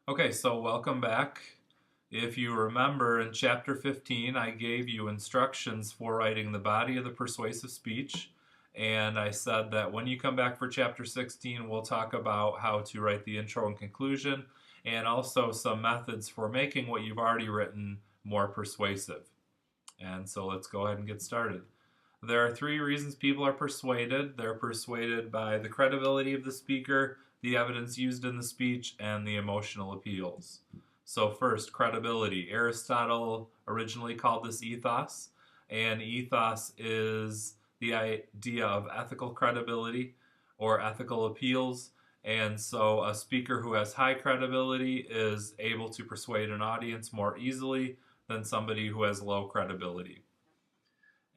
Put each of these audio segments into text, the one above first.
Okay, so welcome back. If you remember in chapter 15, I gave you instructions for writing the body of the persuasive speech. And I said that when you come back for chapter 16, we'll talk about how to write the intro and conclusion and also some methods for making what you've already written more persuasive. And so let's go ahead and get started. There are three reasons people are persuaded. They're persuaded by the credibility of the speaker, the evidence used in the speech, and the emotional appeals. So first, credibility. Aristotle originally called this ethos, and ethos is the idea of ethical credibility or ethical appeals. And so a speaker who has high credibility is able to persuade an audience more easily than somebody who has low credibility.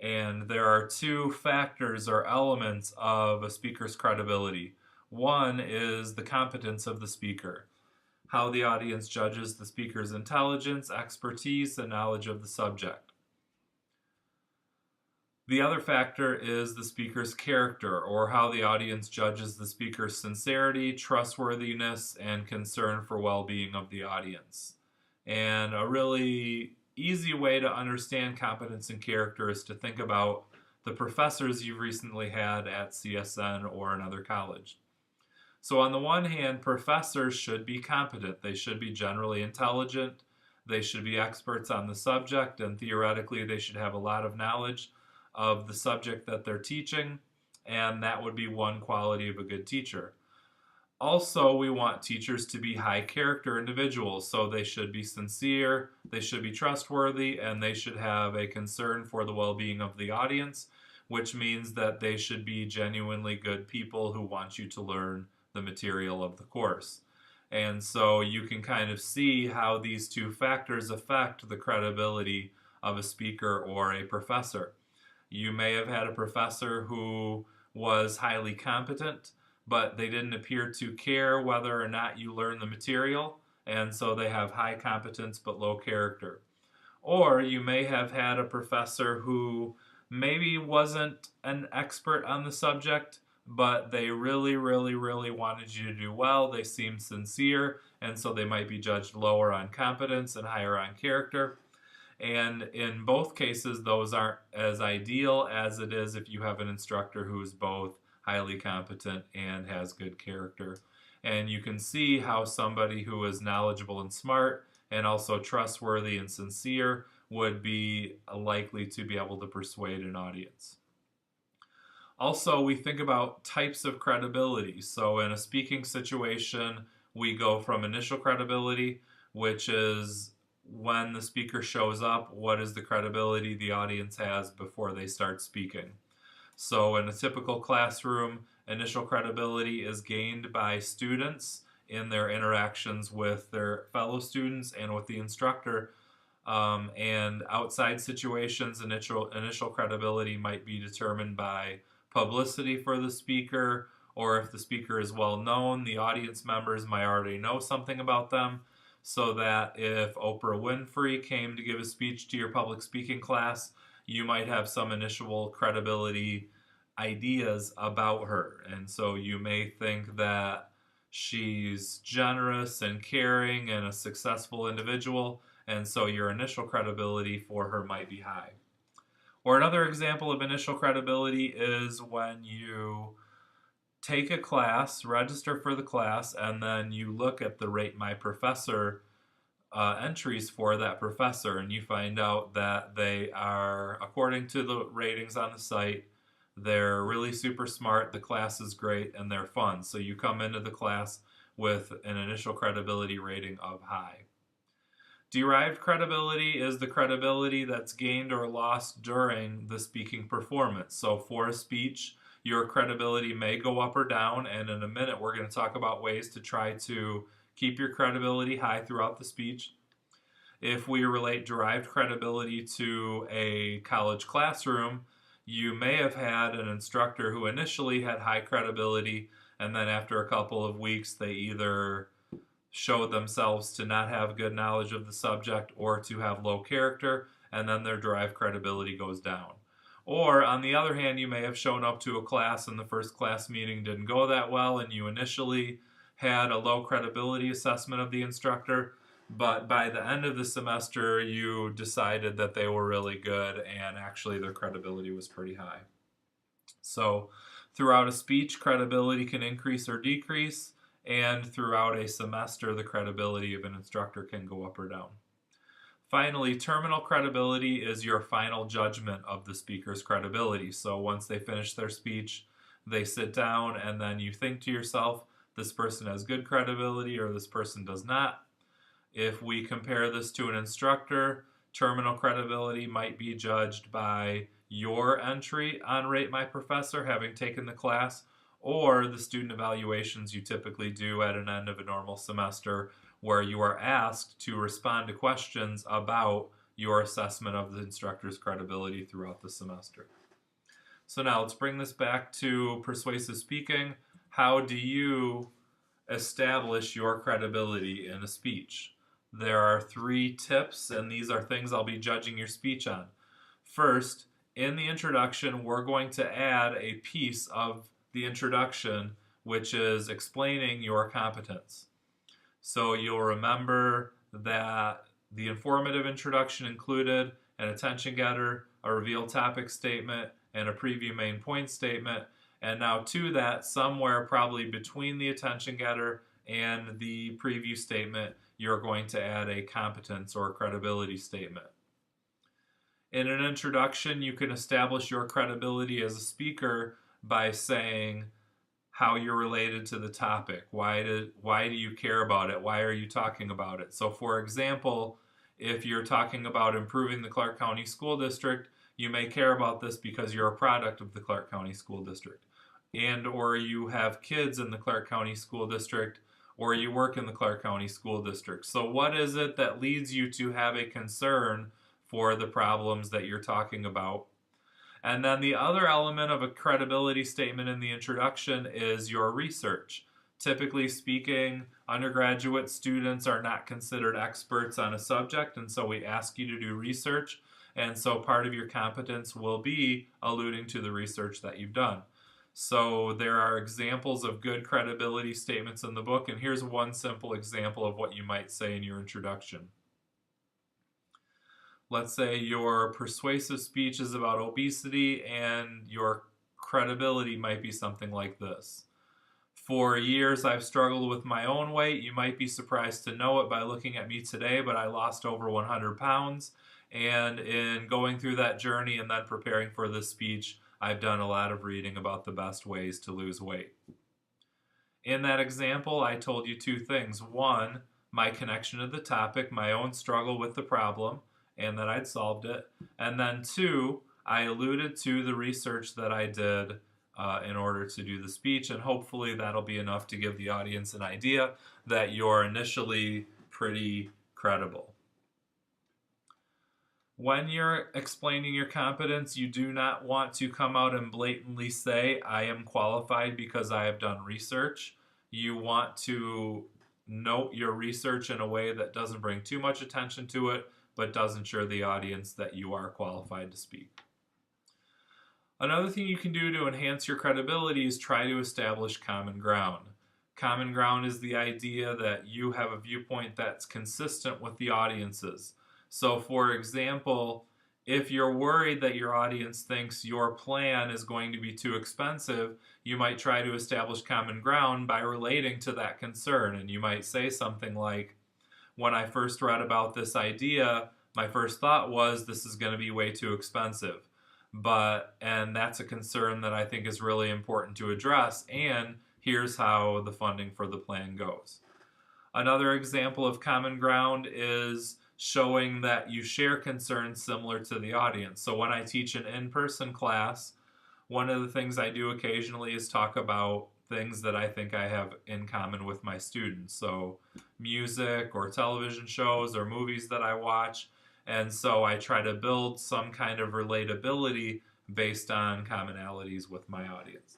And there are two factors or elements of a speaker's credibility. One is the competence of the speaker, how the audience judges the speaker's intelligence, expertise, and knowledge of the subject. The other factor is the speaker's character, or how the audience judges the speaker's sincerity, trustworthiness, and concern for well-being of the audience. And a really easy way to understand competence and character is to think about the professors you've recently had at CSN or another college. So on the one hand, professors should be competent. They should be generally intelligent. They should be experts on the subject, and theoretically they should have a lot of knowledge of the subject that they're teaching, and that would be one quality of a good teacher. Also, we want teachers to be high character individuals, so they should be sincere, they should be trustworthy, and they should have a concern for the well-being of the audience, which means that they should be genuinely good people who want you to learn the material of the course. And so you can kind of see how these two factors affect the credibility of a speaker or a professor. You may have had a professor who was highly competent, but they didn't appear to care whether or not you learn the material, and so they have high competence but low character. Or you may have had a professor who maybe wasn't an expert on the subject, but they really wanted you to do well. They seemed sincere, and so they might be judged lower on competence and higher on character. And in both cases, those aren't as ideal as it is if you have an instructor who is both highly competent and has good character. And you can see how somebody who is knowledgeable and smart and also trustworthy and sincere would be likely to be able to persuade an audience. Also, we think about types of credibility. So in a speaking situation, we go from initial credibility, which is when the speaker shows up, what is the credibility the audience has before they start speaking. So in a typical classroom, initial credibility is gained by students in their interactions with their fellow students and with the instructor. And outside situations, initial credibility might be determined by publicity for the speaker, or if the speaker is well known, the audience members might already know something about them, so that if Oprah Winfrey came to give a speech to your public speaking class, you might have some initial credibility ideas about her. And so you may think that she's generous and caring and a successful individual, and so your initial credibility for her might be high. Or another example of initial credibility is when you take a class, register for the class, and then you look at the Rate My Professor entries for that professor, and you find out that they are, according to the ratings on the site, they're really super smart, the class is great, and they're fun. So you come into the class with an initial credibility rating of high. Derived credibility is the credibility that's gained or lost during the speaking performance. So for a speech, your credibility may go up or down, and in a minute we're going to talk about ways to try to keep your credibility high throughout the speech. If we relate derived credibility to a college classroom, you may have had an instructor who initially had high credibility, and then after a couple of weeks they either showed themselves to not have good knowledge of the subject or to have low character, and then their derived credibility goes down. Or, on the other hand, you may have shown up to a class and the first class meeting didn't go that well, and you initially had a low credibility assessment of the instructor, but by the end of the semester, you decided that they were really good and actually their credibility was pretty high. So, throughout a speech, credibility can increase or decrease, and throughout a semester, the credibility of an instructor can go up or down. Finally, terminal credibility is your final judgment of the speaker's credibility. So once they finish their speech, they sit down and then you think to yourself, this person has good credibility or this person does not. If we compare this to an instructor, terminal credibility might be judged by your entry on Rate My Professor, having taken the class, or the student evaluations you typically do at an end of a normal semester, where you are asked to respond to questions about your assessment of the instructor's credibility throughout the semester. So now let's bring this back to persuasive speaking. How do you establish your credibility in a speech? There are 3 tips, and these are things I'll be judging your speech on. First, in the introduction, we're going to add a piece of the introduction, which is explaining your competence. So you'll remember that the informative introduction included an attention getter, a reveal topic statement, and a preview main point statement. And now to that, somewhere probably between the attention getter and the preview statement, you're going to add a competence or credibility statement. In an introduction, you can establish your credibility as a speaker by saying how you're related to the topic. Why do you care about it? Why are you talking about it? So for example, if you're talking about improving the Clark County School District, you may care about this because you're a product of the Clark County School District, and or you have kids in the Clark County School District, or you work in the Clark County School District. So what is it that leads you to have a concern for the problems that you're talking about? And then the other element of a credibility statement in the introduction is your research. Typically speaking, undergraduate students are not considered experts on a subject, and so we ask you to do research. And so part of your competence will be alluding to the research that you've done. So there are examples of good credibility statements in the book, and here's one simple example of what you might say in your introduction. Let's say your persuasive speech is about obesity and your credibility might be something like this. For years, I've struggled with my own weight. You might be surprised to know it by looking at me today, but I lost over 100 pounds. And in going through that journey and then preparing for this speech, I've done a lot of reading about the best ways to lose weight. In that example, I told you 2 things. 1, my connection to the topic, my own struggle with the problem, and that I'd solved it. And then 2, I alluded to the research that I did in order to do the speech, and hopefully that'll be enough to give the audience an idea that you're initially pretty credible. When you're explaining your competence, you do not want to come out and blatantly say, I am qualified because I have done research. You want to note your research in a way that doesn't bring too much attention to it, but does ensure the audience that you are qualified to speak. Another thing you can do to enhance your credibility is try to establish common ground. Common ground is the idea that you have a viewpoint that's consistent with the audience's. So for example, if you're worried that your audience thinks your plan is going to be too expensive, you might try to establish common ground by relating to that concern. And you might say something like, when I first read about this idea, my first thought was this is going to be way too expensive. And that's a concern that I think is really important to address, and here's how the funding for the plan goes. Another example of common ground is showing that you share concerns similar to the audience. So when I teach an in-person class, one of the things I do occasionally is talk about things that I think I have in common with my students. So music or television shows or movies that I watch. And so I try to build some kind of relatability based on commonalities with my audience.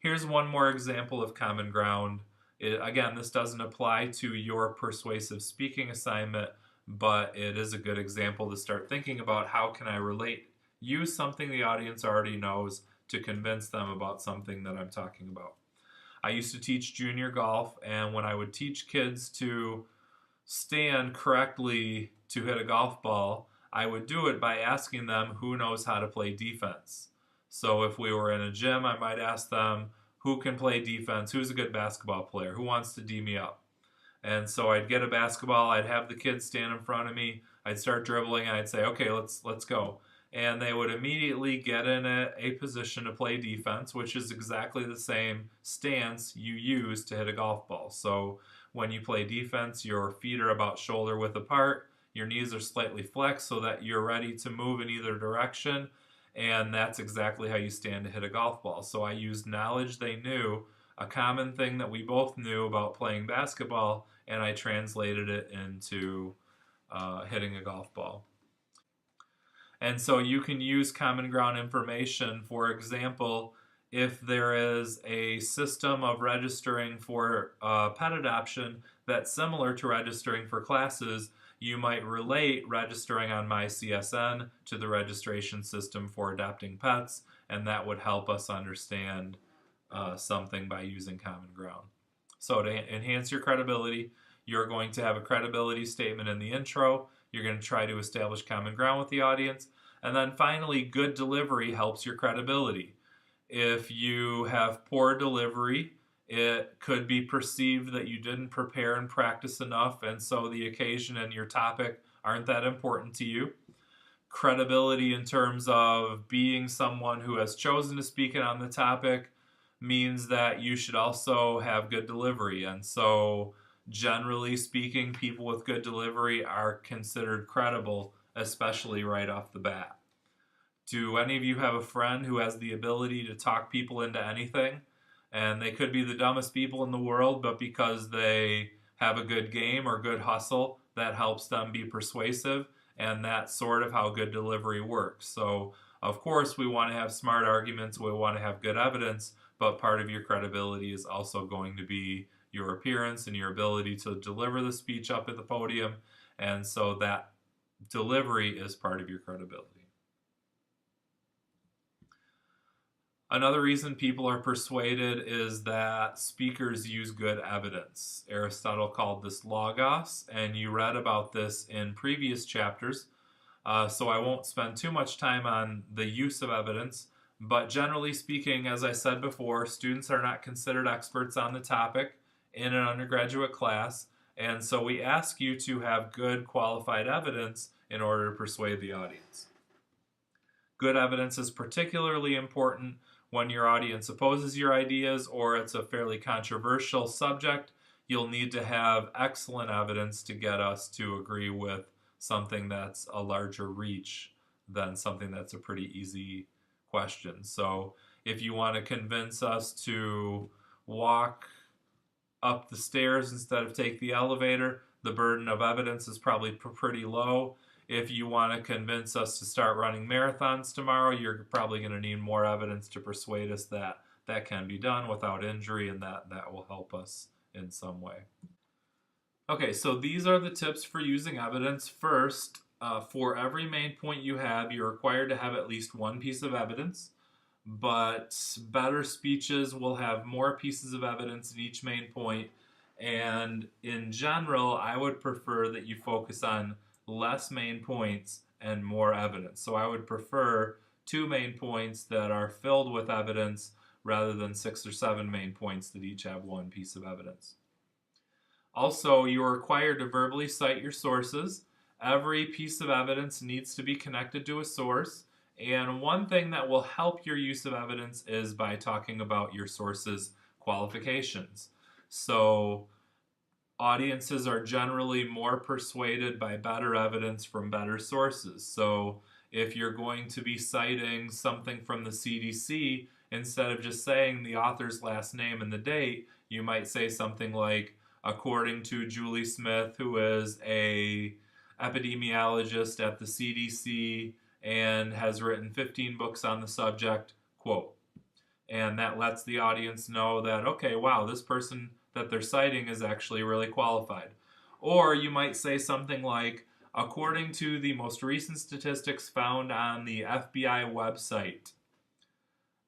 Here's one more example of common ground. Again, this doesn't apply to your persuasive speaking assignment, but it is a good example to start thinking about how can I relate, use something the audience already knows to convince them about something that I'm talking about. I used to teach junior golf, and when I would teach kids to stand correctly to hit a golf ball, I would do it by asking them who knows how to play defense. So if we were in a gym, I might ask them who can play defense, who's a good basketball player, who wants to D me up. And so I'd get a basketball, I'd have the kids stand in front of me, I'd start dribbling, and I'd say, okay, let's go. And they would immediately get in a position to play defense, which is exactly the same stance you use to hit a golf ball. So when you play defense, your feet are about shoulder width apart, your knees are slightly flexed so that you're ready to move in either direction, and that's exactly how you stand to hit a golf ball. So I used knowledge they knew, a common thing that we both knew about playing basketball, and I translated it into hitting a golf ball. And so you can use common ground information. For example, if there is a system of registering for pet adoption that's similar to registering for classes, you might relate registering on MyCSN to the registration system for adopting pets, and that would help us understand something by using common ground. So to enhance your credibility, you're going to have a credibility statement in the intro. You're going to try to establish common ground with the audience. And then finally, good delivery helps your credibility. If you have poor delivery, it could be perceived that you didn't prepare and practice enough, and so the occasion and your topic aren't that important to you. Credibility in terms of being someone who has chosen to speak on the topic means that you should also have good delivery. And so generally speaking, people with good delivery are considered credible, especially right off the bat. Do any of you have a friend who has the ability to talk people into anything? And they could be the dumbest people in the world, but because they have a good game or good hustle, that helps them be persuasive, and that's sort of how good delivery works. So, of course, we want to have smart arguments, we want to have good evidence, but part of your credibility is also going to be your appearance and your ability to deliver the speech up at the podium, and so that delivery is part of your credibility. Another reason people are persuaded is that speakers use good evidence. Aristotle called this logos, and you read about this in previous chapters, so I won't spend too much time on the use of evidence, but generally speaking, as I said before, students are not considered experts on the topic in an undergraduate class, and so we ask you to have good qualified evidence in order to persuade the audience. Good evidence is particularly important when your audience opposes your ideas or it's a fairly controversial subject. You'll need to have excellent evidence to get us to agree with something that's a larger reach than something that's a pretty easy question. So if you want to convince us to walk up the stairs instead of take the elevator, the burden of evidence is probably pretty low. If you want to convince us to start running marathons tomorrow, you're probably going to need more evidence to persuade us that that can be done without injury, and that will help us in some way. Okay, so these are the tips for using evidence. First, for every main point you have, you're required to have at least one piece of evidence, but better speeches will have more pieces of evidence in each main point, and in general, I would prefer that you focus on less main points and more evidence. So I would prefer 2 main points that are filled with evidence rather than 6 or 7 main points that each have one piece of evidence. Also, you are required to verbally cite your sources. Every piece of evidence needs to be connected to a source, and one thing that will help your use of evidence is by talking about your source's qualifications. So audiences are generally more persuaded by better evidence from better sources. So if you're going to be citing something from the CDC, instead of just saying the author's last name and the date, you might say something like, according to Julie Smith, who is a epidemiologist at the CDC and has written 15 books on the subject, quote. And that lets the audience know that, okay, wow, this person that they're citing is actually really qualified. Or you might say something like, according to the most recent statistics found on the FBI website,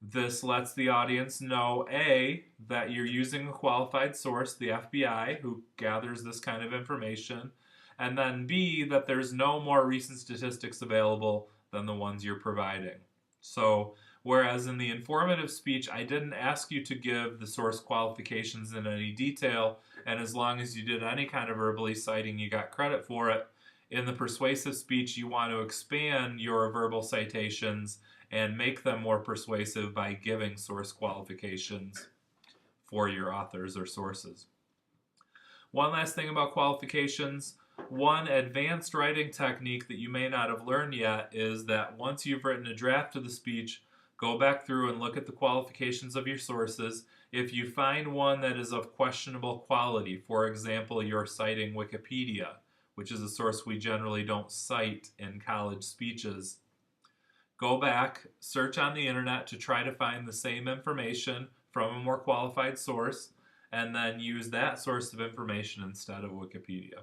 This lets the audience know, A, that you're using a qualified source, the FBI, who gathers this kind of information, and then B, that there's no more recent statistics available than the ones you're providing. So, whereas in the informative speech, I didn't ask you to give the source qualifications in any detail, and as long as you did any kind of verbally citing, you got credit for it. In the persuasive speech, you want to expand your verbal citations and make them more persuasive by giving source qualifications for your authors or sources. One last thing about qualifications. One advanced writing technique that you may not have learned yet is that once you've written a draft of the speech, go back through and look at the qualifications of your sources. If you find one that is of questionable quality, for example, you're citing Wikipedia, which is a source we generally don't cite in college speeches, go back, search on the internet to try to find the same information from a more qualified source, and then use that source of information instead of Wikipedia.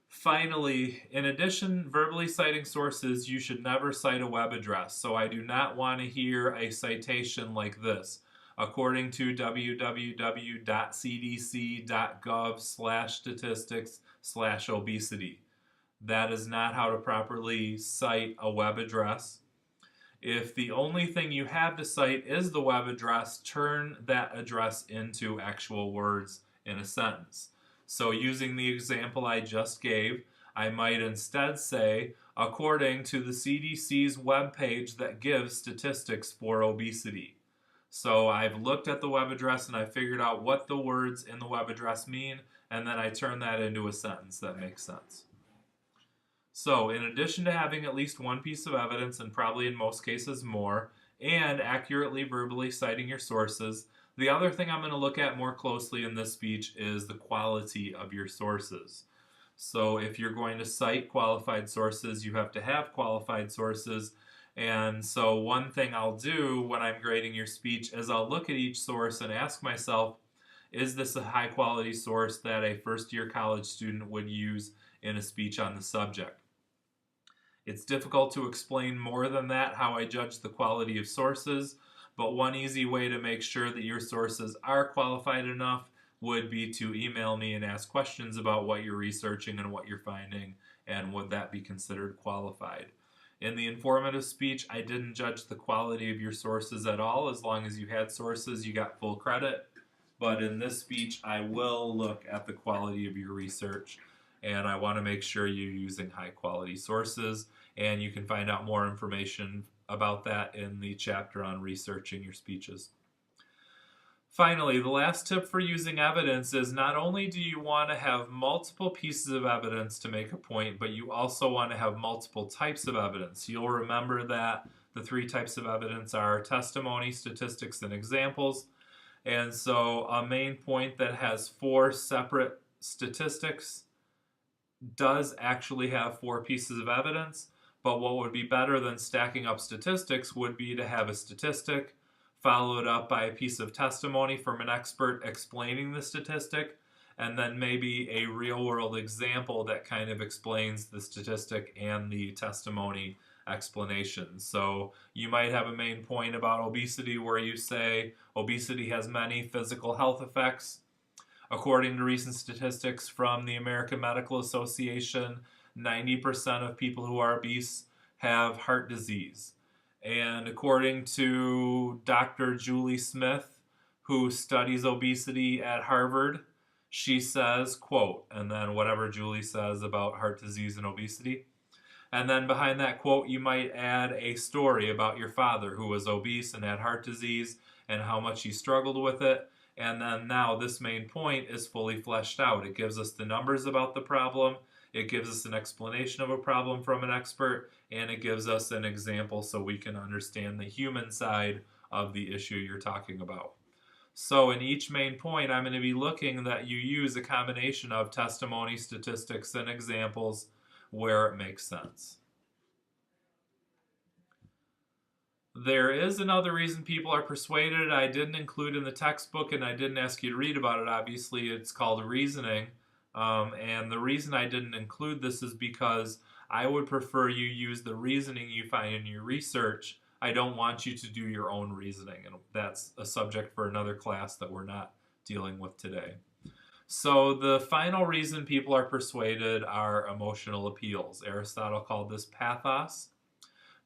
Finally, in addition, verbally citing sources, you should never cite a web address. So I do not want to hear a citation like this. According to www.cdc.gov/statistics/obesity. That is not how to properly cite a web address. If the only thing you have to cite is the web address, turn that address into actual words in a sentence. So using the example I just gave, I might instead say, according to the CDC's webpage that gives statistics for obesity. So I've looked at the web address and I figured out what the words in the web address mean, and then I turn that into a sentence that makes sense. So, in addition to having at least one piece of evidence, and probably in most cases more, and accurately verbally citing your sources, the other thing I'm going to look at more closely in this speech is the quality of your sources. So, if you're going to cite qualified sources, you have to have qualified sources. And so, one thing I'll do when I'm grading your speech is I'll look at each source and ask myself, is this a high quality source that a first year college student would use in a speech on the subject? It's difficult to explain more than that how I judge the quality of sources, but one easy way to make sure that your sources are qualified enough would be to email me and ask questions about what you're researching and what you're finding, and would that be considered qualified. In the informative speech, I didn't judge the quality of your sources at all. As long as you had sources, you got full credit. But in this speech, I will look at the quality of your research, and I want to make sure you're using high quality sources. And you can find out more information about that in the chapter on researching your speeches. Finally, the last tip for using evidence is not only do you want to have multiple pieces of evidence to make a point, but you also want to have multiple types of evidence. You'll remember that the three types of evidence are testimony, statistics, and examples. And so a main point that has 4 separate statistics does actually have 4 pieces of evidence. But what would be better than stacking up statistics would be to have a statistic followed up by a piece of testimony from an expert explaining the statistic, and then maybe a real-world example that kind of explains the statistic and the testimony explanation. So you might have a main point about obesity where you say obesity has many physical health effects. According to recent statistics from the American Medical Association, 90% of people who are obese have heart disease. And according to Dr. Julie Smith, who studies obesity at Harvard, she says, quote, and then whatever Julie says about heart disease and obesity. And then behind that quote, you might add a story about your father who was obese and had heart disease and how much he struggled with it. And then now this main point is fully fleshed out. It gives us the numbers about the problem. It gives us an explanation of a problem from an expert, and it gives us an example so we can understand the human side of the issue you're talking about. So in each main point, I'm going to be looking that you use a combination of testimony, statistics, and examples where it makes sense. There is another reason people are persuaded I didn't include in the textbook, and I didn't ask you to read about it. Obviously, it's called reasoning. And the reason I didn't include this is because I would prefer you use the reasoning you find in your research I don't want you to do your own reasoning. And that's a subject for another class that we're not dealing with today. So the final reason people are persuaded are emotional appeals. Aristotle called this pathos.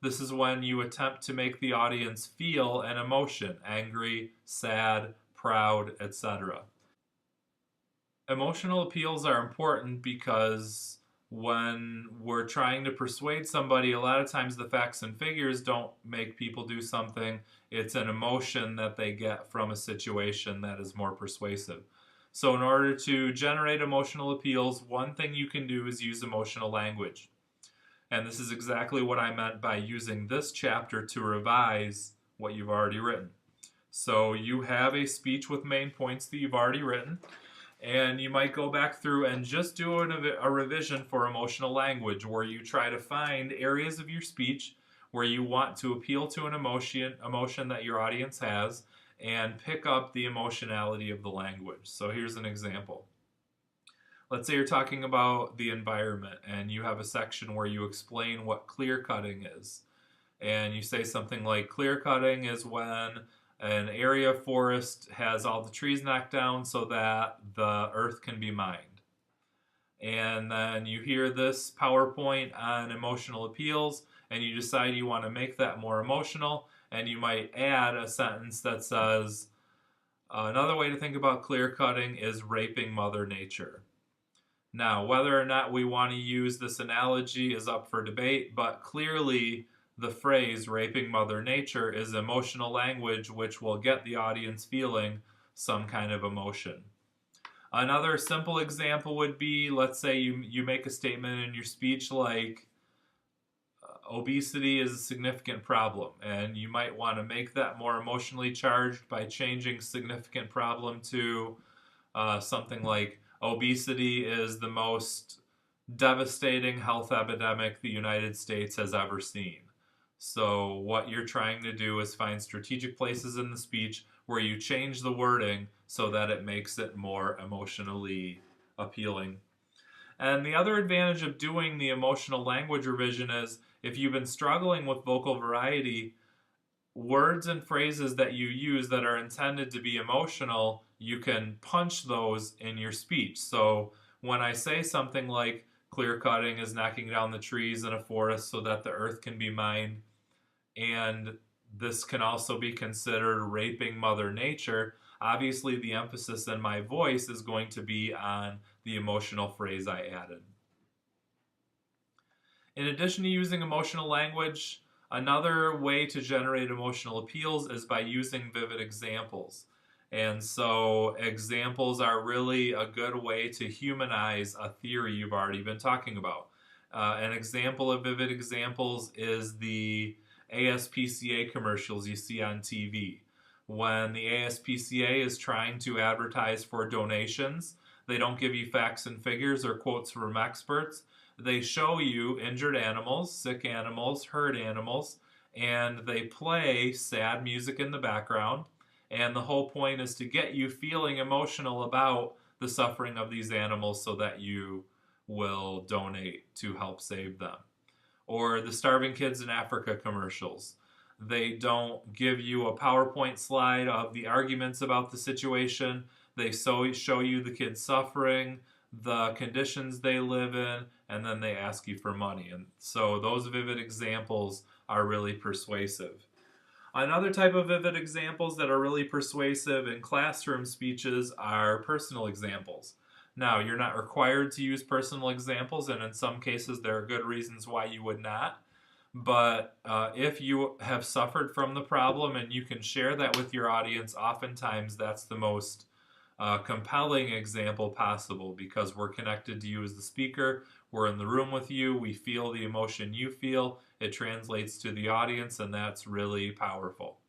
This is when you attempt to make the audience feel an emotion, angry, sad, proud, etc. Emotional appeals are important because when we're trying to persuade somebody, a lot of times the facts and figures don't make people do something. It's an emotion that they get from a situation that is more persuasive. So in order to generate emotional appeals, one thing you can do is use emotional language. And this is exactly what I meant by using this chapter to revise what you've already written. So you have a speech with main points that you've already written, and you might go back through and just do a revision for emotional language, where you try to find areas of your speech where you want to appeal to an emotion that your audience has, and pick up the emotionality of the language. So here's an example. Let's say you're talking about the environment and you have a section where you explain what clear cutting is. And you say something like, clear cutting is when an area of forest has all the trees knocked down so that the earth can be mined. And then you hear this PowerPoint on emotional appeals and you decide you want to make that more emotional, and you might add a sentence that says, another way to think about clear cutting is raping Mother Nature. Now, whether or not we want to use this analogy is up for debate, but clearly the phrase raping Mother Nature is emotional language which will get the audience feeling some kind of emotion. Another simple example would be, let's say you make a statement in your speech like, obesity is a significant problem, and you might want to make that more emotionally charged by changing significant problem to something like, obesity is the most devastating health epidemic the United States has ever seen. So what you're trying to do is find strategic places in the speech where you change the wording so that it makes it more emotionally appealing. And the other advantage of doing the emotional language revision is, if you've been struggling with vocal variety, words and phrases that you use that are intended to be emotional, you can punch those in your speech. So when I say something like, clear cutting is knocking down the trees in a forest so that the earth can be mined, and this can also be considered raping Mother Nature, obviously the emphasis in my voice is going to be on the emotional phrase I added. In addition to using emotional language, another way to generate emotional appeals is by using vivid examples. And so examples are really a good way to humanize a theory you've already been talking about. An example of vivid examples is the ASPCA commercials you see on TV. When the ASPCA is trying to advertise for donations, they don't give you facts and figures or quotes from experts. They show you injured animals, sick animals, hurt animals, and they play sad music in the background. And the whole point is to get you feeling emotional about the suffering of these animals so that you will donate to help save them. Or the Starving Kids in Africa commercials. They don't give you a PowerPoint slide of the arguments about the situation. They show you the kids suffering, the conditions they live in, and then they ask you for money. And so those vivid examples are really persuasive. Another type of vivid examples that are really persuasive in classroom speeches are personal examples. Now, you're not required to use personal examples, and in some cases there are good reasons why you would not. But if you have suffered from the problem and you can share that with your audience, oftentimes that's the most compelling example possible, because we're connected to you as the speaker, we're in the room with you, we feel the emotion you feel, it translates to the audience, and that's really powerful.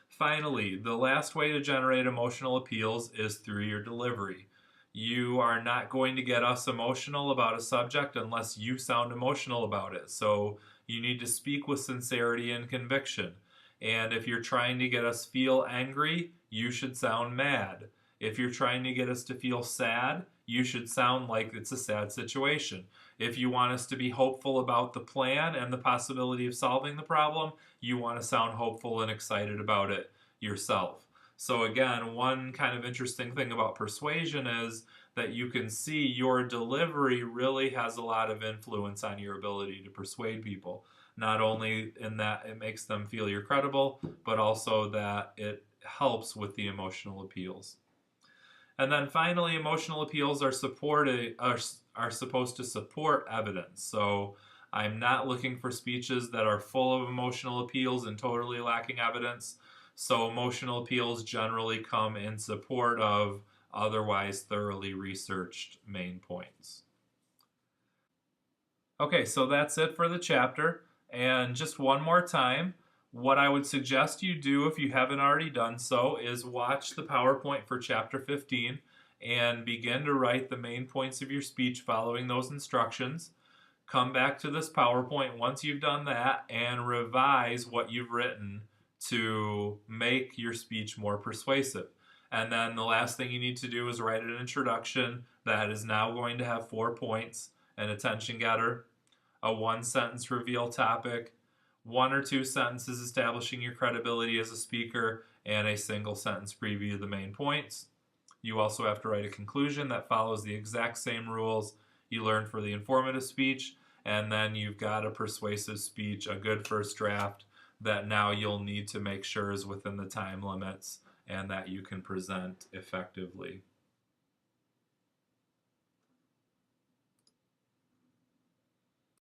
Finally, the last way to generate emotional appeals is through your delivery. You are not going to get us emotional about a subject unless you sound emotional about it. So you need to speak with sincerity and conviction. And if you're trying to get us feel angry, you should sound mad. If you're trying to get us to feel sad, you should sound like it's a sad situation. If you want us to be hopeful about the plan and the possibility of solving the problem, you want to sound hopeful and excited about it yourself. So again, one kind of interesting thing about persuasion is that you can see your delivery really has a lot of influence on your ability to persuade people. Not only in that it makes them feel you're credible, but also that it helps with the emotional appeals. And then finally, emotional appeals are supposed to support evidence. So I'm not looking for speeches that are full of emotional appeals and totally lacking evidence. So emotional appeals generally come in support of otherwise thoroughly researched main points. Okay, so that's it for the chapter. And just one more time, what I would suggest you do if you haven't already done so is watch the PowerPoint for chapter 15 and begin to write the main points of your speech following those instructions. Come back to this PowerPoint once you've done that and revise what you've written to make your speech more persuasive. And then the last thing you need to do is write an introduction that is now going to have 4 points: an attention getter, a one-sentence reveal topic, 1 or 2 sentences establishing your credibility as a speaker, and a single sentence preview of the main points. You also have to write a conclusion that follows the exact same rules you learned for the informative speech, and then you've got a persuasive speech, a good first draft that now you'll need to make sure is within the time limits and that you can present effectively.